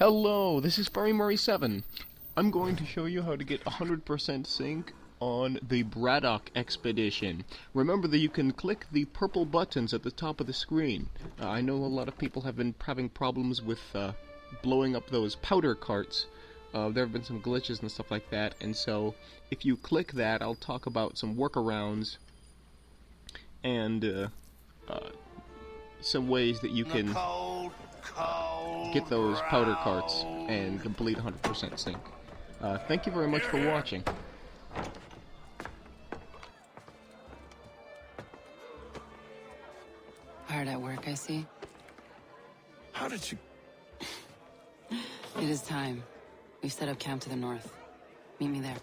Hello, this is Furry Murray 7. I'm going to show you how to get 100% sync on the Braddock Expedition. Remember that you can click the purple buttons at the top of the screen. I know a lot of people have been having problems with blowing up those powder carts. There have been some glitches and stuff like that, and so if you click that, I'll talk about some workarounds and some ways that you can get those powder carts and complete 100% sync. Thank you very much for watching. Hard at work, I see. How did you... It is time. We've set up camp to the north. Meet me there.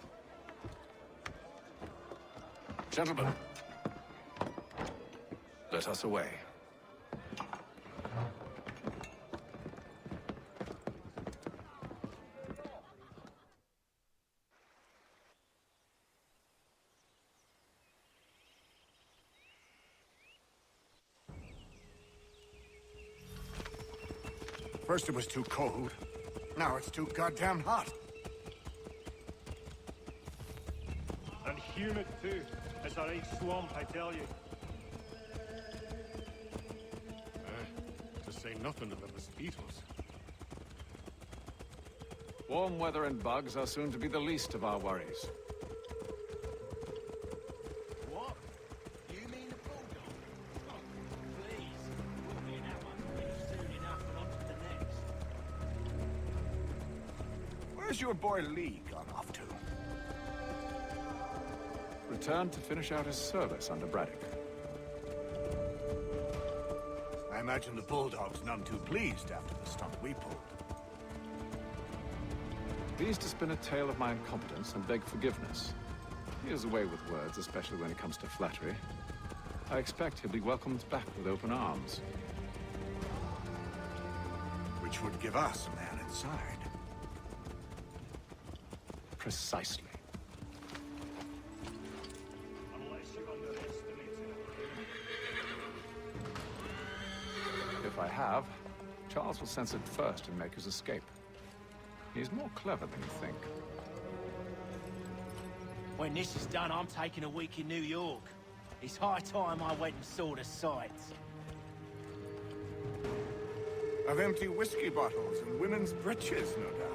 Gentlemen, let us away. First it was too cold, now it's too goddamn hot. And humid too. It's a right swamp, I tell you. To say nothing of the mosquitoes. Warm weather and bugs are soon to be the least of our worries. What? You mean the bulldog? Oh, please. We'll be in that one pretty soon enough and on to the next. Where's your boy Lee gone off to? Returned to finish out his service under Braddock. I imagine the bulldog's none too pleased after the stunt we pulled. Pleased to spin a tale of my incompetence and beg forgiveness. He has a way with words, especially when it comes to flattery. I expect he'll be welcomed back with open arms. Which would give us a man inside. Precisely. Unless you underestimate him. If I have, Charles will sense it first and make his escape. He's more clever than you think. When this is done, I'm taking a week in New York. It's high time I went and saw the sights. Of empty whiskey bottles and women's breeches, no doubt.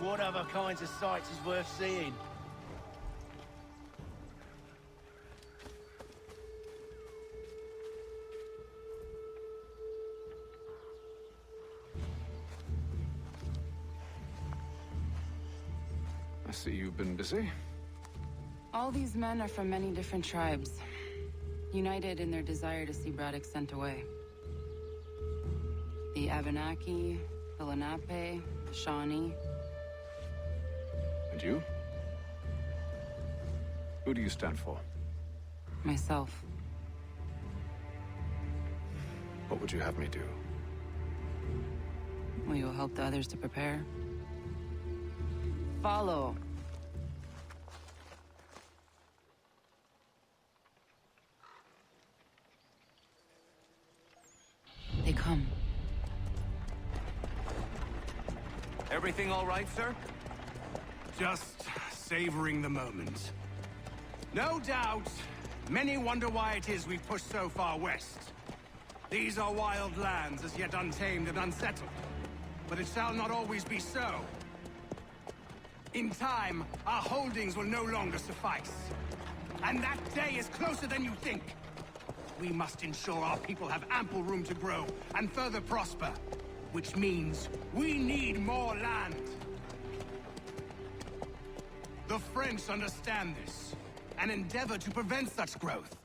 What other kinds of sights is worth seeing? I see you've been busy. All these men are from many different tribes, united in their desire to see Braddock sent away. The Abenaki, the Lenape, the Shawnee. And you? Who do you stand for? Myself. What would you have me do? Will you help the others to prepare? Follow. They come. Everything all right, sir? Just savoring the moment. No doubt. Many wonder why it is we've pushed so far west. These are wild lands, as yet untamed and unsettled. But it shall not always be so. In time, our holdings will no longer suffice. And that day is closer than you think. We must ensure our people have ample room to grow and further prosper. Which means we need more land. The French understand this, and endeavor to prevent such growth.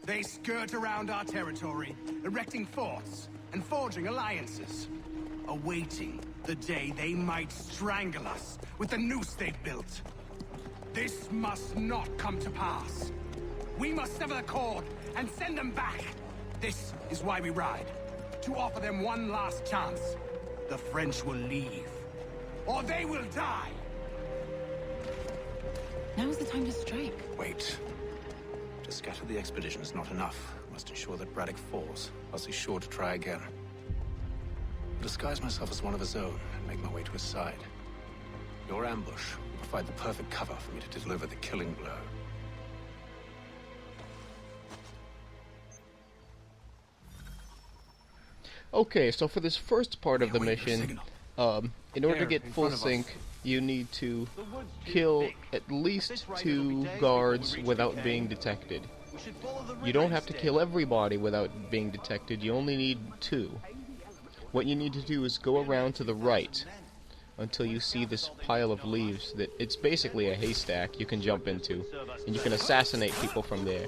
They skirt around our territory, erecting forts and forging alliances, awaiting the day they might strangle us with the noose they've built. This must not come to pass. We must sever the cord and send them back. This is why we ride. To offer them one last chance. The French will leave. Or they will die! Now is the time to strike. Wait. To scatter the expedition is not enough. Must ensure that Braddock falls, else he's sure to try again. disguise myself as one of his own and make my way to his side. Your ambush will provide the perfect cover for me to deliver the killing blow. Okay, so for this first part of the mission, in order to get full sync, you need to kill at least 2 guards without being detected. You don't have to kill everybody without being detected, you only need 2. What you need to do is go around to the right until you see this pile of leaves that it's basically a haystack you can jump into, and you can assassinate people from there.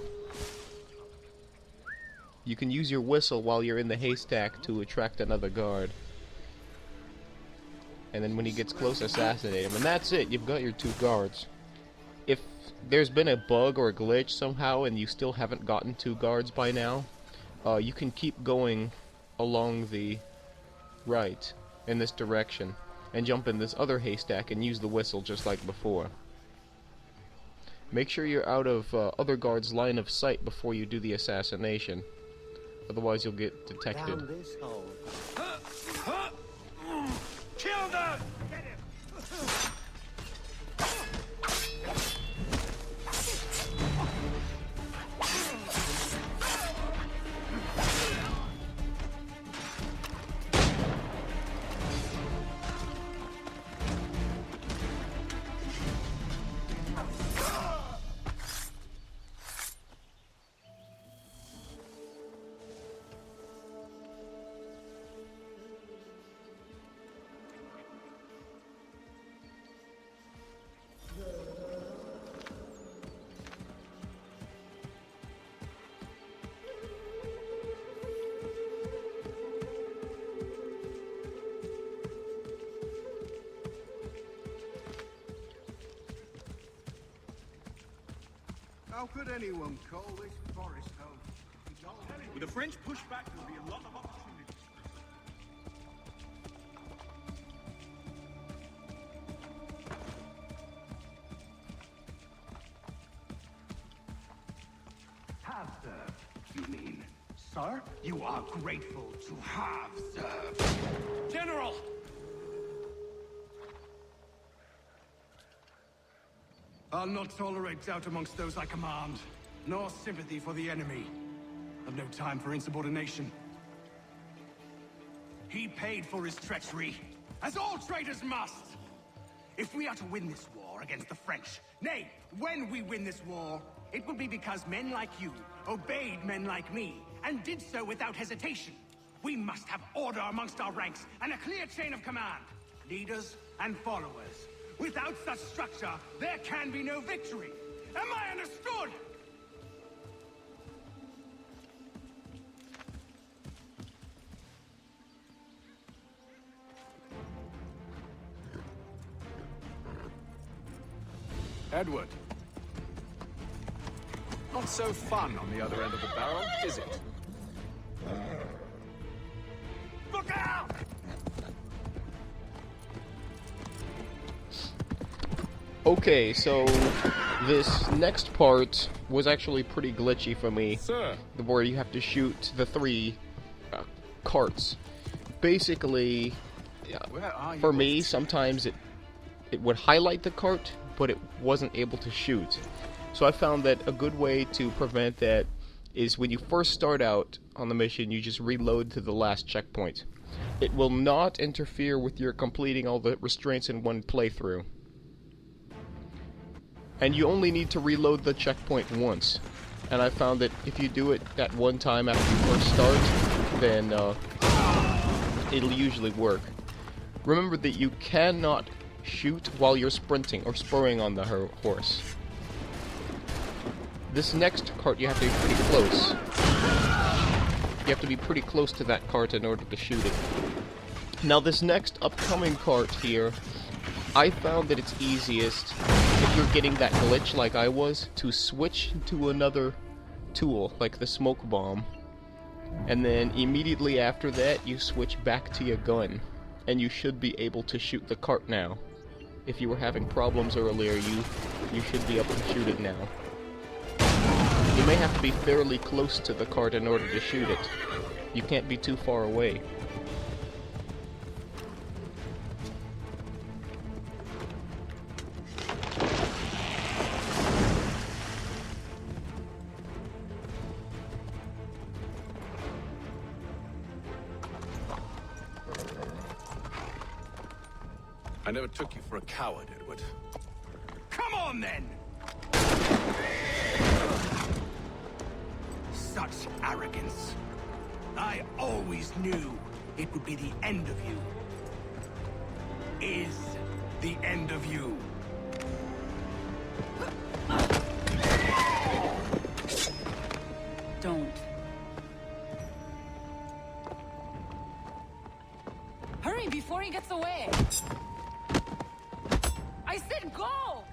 You can use your whistle while you're in the haystack to attract another guard. And then when he gets close, assassinate him. And that's it, you've got your 2 guards. If there's been a bug or a glitch somehow and you still haven't gotten 2 guards by now, you can keep going along the right in this direction and jump in this other haystack and use the whistle just like before. Make sure you're out of other guards' line of sight before you do the assassination. Otherwise you'll get detected. Down this hole. Kill them! How could anyone call this forest home? With the French pushback, there'll be a lot of opportunities. Have served, you mean? Sir, you are grateful to have served. General! I'll not tolerate doubt amongst those I command, nor sympathy for the enemy. I've no time for insubordination. He paid for his treachery, as all traitors must. If we are to win this war against the French, nay, when we win this war, it will be because men like you obeyed men like me, and did so without hesitation. We must have order amongst our ranks, and a clear chain of command. Leaders and followers. Without such structure, there can be no victory. Am I understood? Edward. Not so fun on the other end of the barrel, is it? Look out! Okay, so this next part was actually pretty glitchy for me, Sir. where you have to shoot the 3 carts. Basically, Where are you? for me, sometimes it would highlight the cart, but it wasn't able to shoot. So I found that a good way to prevent that is when you first start out on the mission, you just reload to the last checkpoint. It will not interfere with your completing all the restraints in one playthrough. And you only need to reload the checkpoint once. And I found that if you do it that one time after you first start, then it'll usually work. Remember that you cannot shoot while you're sprinting or spurring on the horse. This next cart you have to be pretty close. You have to be pretty close to that cart in order to shoot it. Now this next upcoming cart here, I found that it's easiest, if you're getting that glitch like I was, to switch to another tool, like the smoke bomb. And then immediately after that, you switch back to your gun. And you should be able to shoot the cart now. If you were having problems earlier, you should be able to shoot it now. You may have to be fairly close to the cart in order to shoot it. You can't be too far away. never took you for a coward, Edward. Come on, then! Such arrogance. I always knew it would be the end of you. Is the end of you. Don't. Hurry before he gets away! I said go!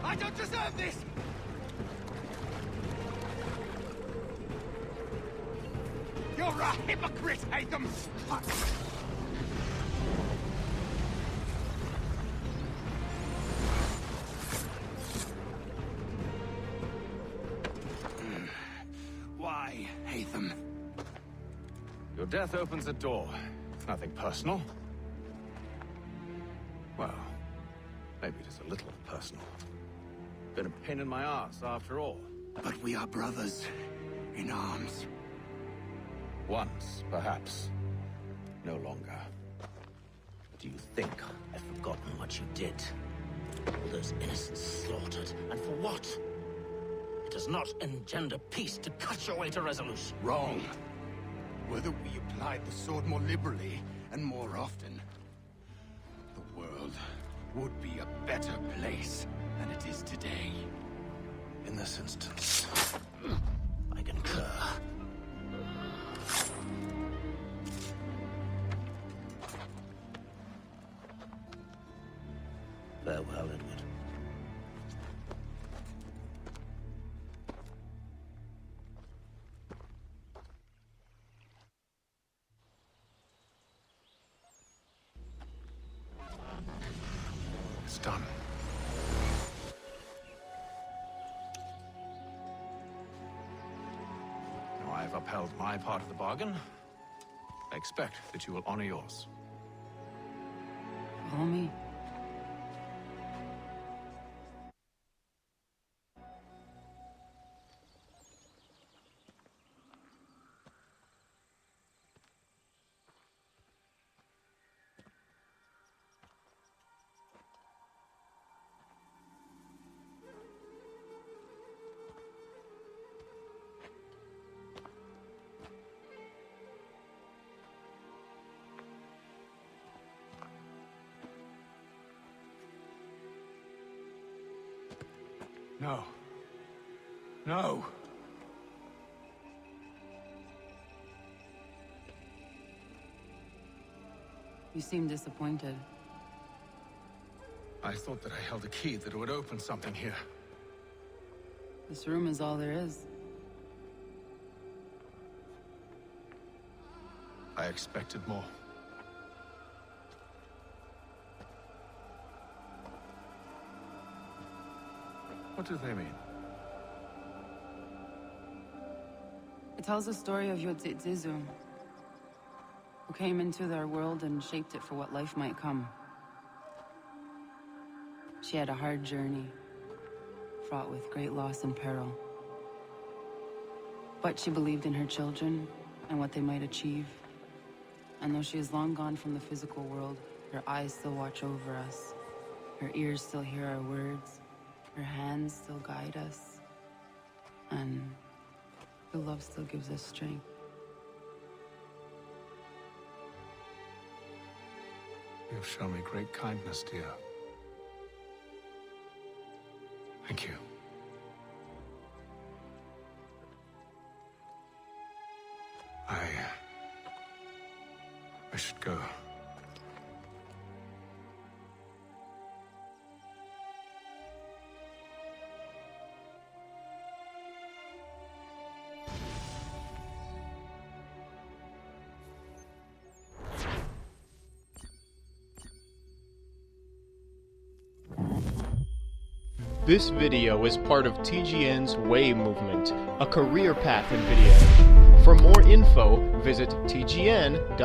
I don't deserve this! You're a hypocrite, Hatham! Why, Hatham? Your death opens a door. It's nothing personal. Well, maybe it is a little personal. Been a pain in my ass, after all. But we are brothers in arms. Once, perhaps. No longer. Do you think I've forgotten what you did? All those innocents slaughtered, and for what? It does not engender peace to cut your way to resolution. Wrong. Whether we applied the sword more liberally and more often, the world would be a better place than it is today. In this instance, I concur. Farewell, Edward. it's done. Now I've upheld my part of the bargain. I expect that you will honor yours. Follow me. No. No! You seem disappointed. I thought that I held a key that would open something here. This room is all there is. I expected more. What do they mean? It tells the story of Yodzizu, who came into their world and shaped it for what life might come. She had a hard journey, fraught with great loss and peril. But she believed in her children and what they might achieve. And though she is long gone from the physical world, her eyes still watch over us. Her ears still hear our words. Her hands still guide us. And her love still gives us strength. You have shown me great kindness, dear. Thank you. I should go. This video is part of TGN's Way movement, a career path in video. For more info, visit tgn.tv.